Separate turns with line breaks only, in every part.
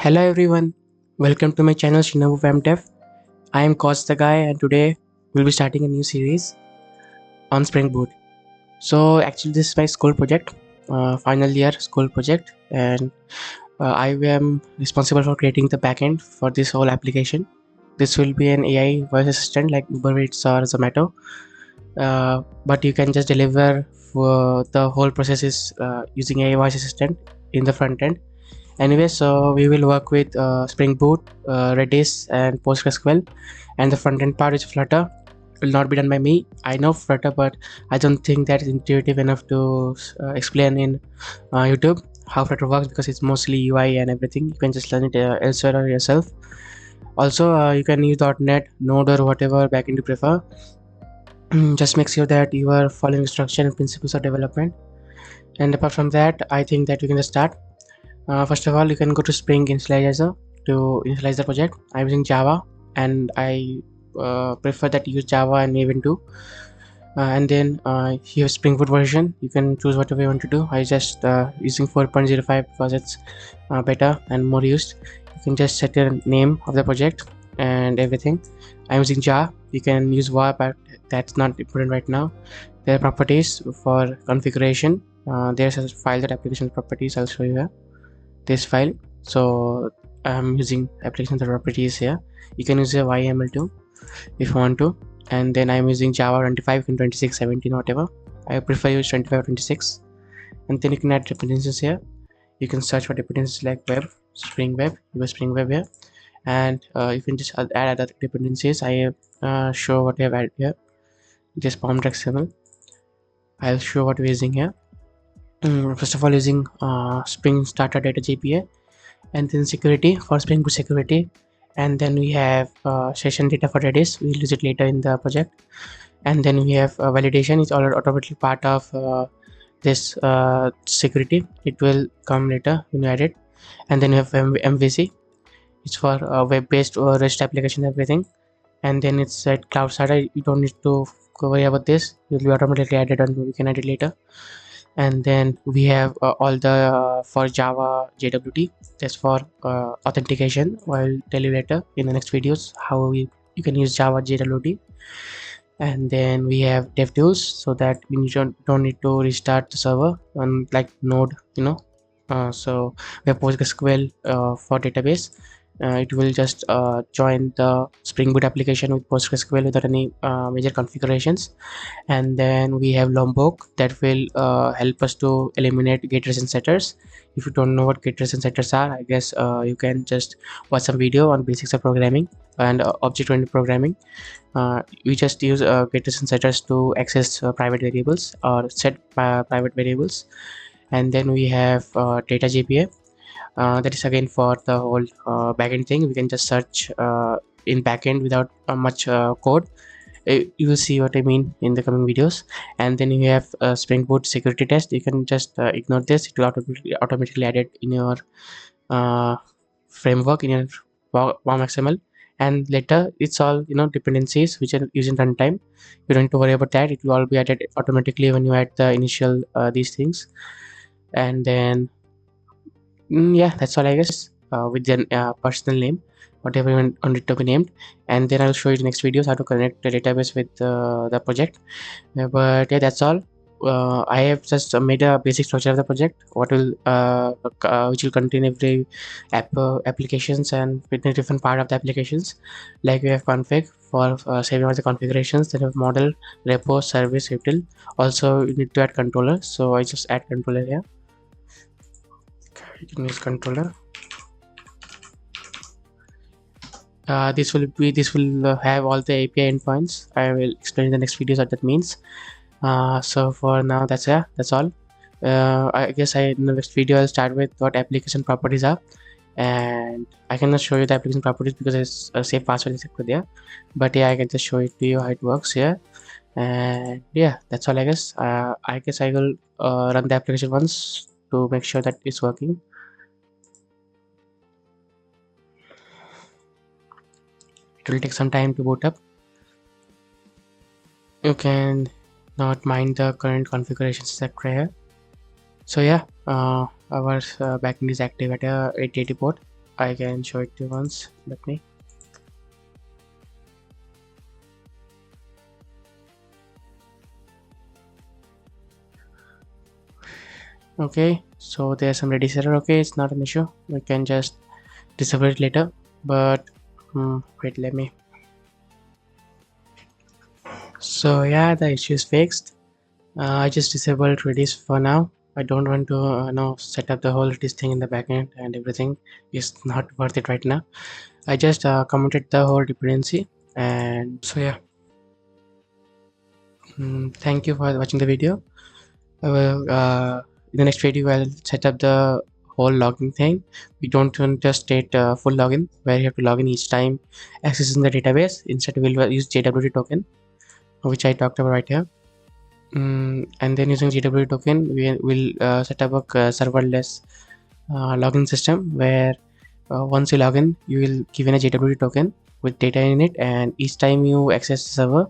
Hello everyone, welcome to my channel Shinobu Dev. I am Coach the guy and today we'll be starting a new series on Spring Boot. So actually this is my school project, final year school project, and I am responsible for creating the backend for this whole application. This will be an AI voice assistant like Uber Eats or Zomato, but you can just deliver for the whole process is using AI voice assistant in the front end. Anyway, so we will work with Spring Boot, Redis, and PostgreSQL, and the front end part is Flutter. Will not be done by me. I know Flutter, but I don't think that is intuitive enough to explain in YouTube how Flutter works because it's mostly UI and everything. You can just learn it elsewhere or yourself. Also, you can use .NET, Node, or whatever backend you prefer. Just make sure that you are following instruction and principles of development. And apart from that, I think that we can just start. First of all, you can go to Spring Initializer to initialize the project. I'm using Java and I prefer that you use Java and Maven too. And then here Spring Boot version, you can choose whatever you want to do. I just using 4.05 because it's better and more used. You can just set your name of the project and everything. I'm using Java. You can use var, but that's not important right now. There are properties for configuration. There's a file that application properties. I'll show you here. This file. So I'm using application properties here. You can use a YML too if you want to. And then I'm using Java 25 and 26, 17, whatever. I prefer use 25 or 26. And then you can add dependencies here. You can search for dependencies like web, Spring Web, use Spring Web here. And you can just add other dependencies. I show what we have added here. Just pom.xml. I'll show what we're using here. First of all, using Spring Starter Data JPA, and then security for Spring Boot security, and then we have session data for Redis. We'll use it later in the project, and then we have validation. It's all automatically part of this security. It will come later when you add it, and then we have MVC. It's for web-based or REST application, everything, and then it's at cloud side. You don't need to worry about this. It will be automatically added, and we can add it later. And then we have all the for Java JWT, that's for authentication. I'll tell you later in the next videos how you can use Java JWT. And then we have DevTools, so that we don't need to restart the server on like Node, so we have PostgreSQL for database. It will just join the Spring Boot application with PostgreSQL without any major configurations. And then we have Lombok that will help us to eliminate getters and setters. If you don't know what getters and setters are, I guess you can just watch some video on basics of programming and object-oriented programming. We just use getters and setters to access private variables or set private variables. And then we have data JPA. That is again for the whole backend thing. We can just search in backend without much code. You will see what I mean in the coming videos. And then you have Spring Boot security test. You can just ignore this. It will automatically add it in your framework, in your warm XML. And later it's all dependencies which are using runtime. You don't need to worry about that. It will all be added automatically when you add the initial these things. And then yeah, that's all I guess. With their personal name, whatever you want it to be named. And then I'll show you the next videos how to connect the database with the project. But yeah, that's all. I have just made a basic structure of the project, what will which will contain every applications and with a different part of the applications. Like we have config for saving all the configurations, then we have model, repo, service, util. Also you need to add controller, so I just add controller here. You can use controller. This will have all the API endpoints. I will explain in the next videos what that means. So for now, that's all. I guess in the next video I'll start with what application properties are, and I cannot show you the application properties because it's a safe password is there. But yeah, I can just show it to you how it works here. And yeah, that's all I guess. I guess I will run the application once to make sure that it's working. It will take some time to boot up. You can not mind the current configuration sector here. So yeah, our backend is active at a 880 port. I can show it to you once. Let me. Okay, so there's some Redis error. Okay, it's not an issue. We can just disable it later. But wait, let me. So yeah, the issue is fixed. I just disabled Redis for now. I don't want to set up the whole Redis thing in the backend, and everything is not worth it right now. I just commented the whole dependency, and so yeah. Thank you for watching the video. In the next video, I'll set up the whole login thing. We don't want just state full login where you have to log in each time accessing the database. Instead, we'll use JWT token, which I talked about right here. And then using JWT token, we will set up a serverless login system where once you log in, you will give in a JWT token with data in it, and each time you access the server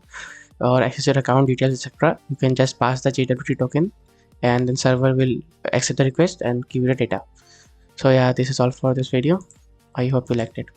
or access your account details, etc., you can just pass the JWT token, and then server will accept the request and give you the data. So yeah, this is all for this video. I hope you liked it.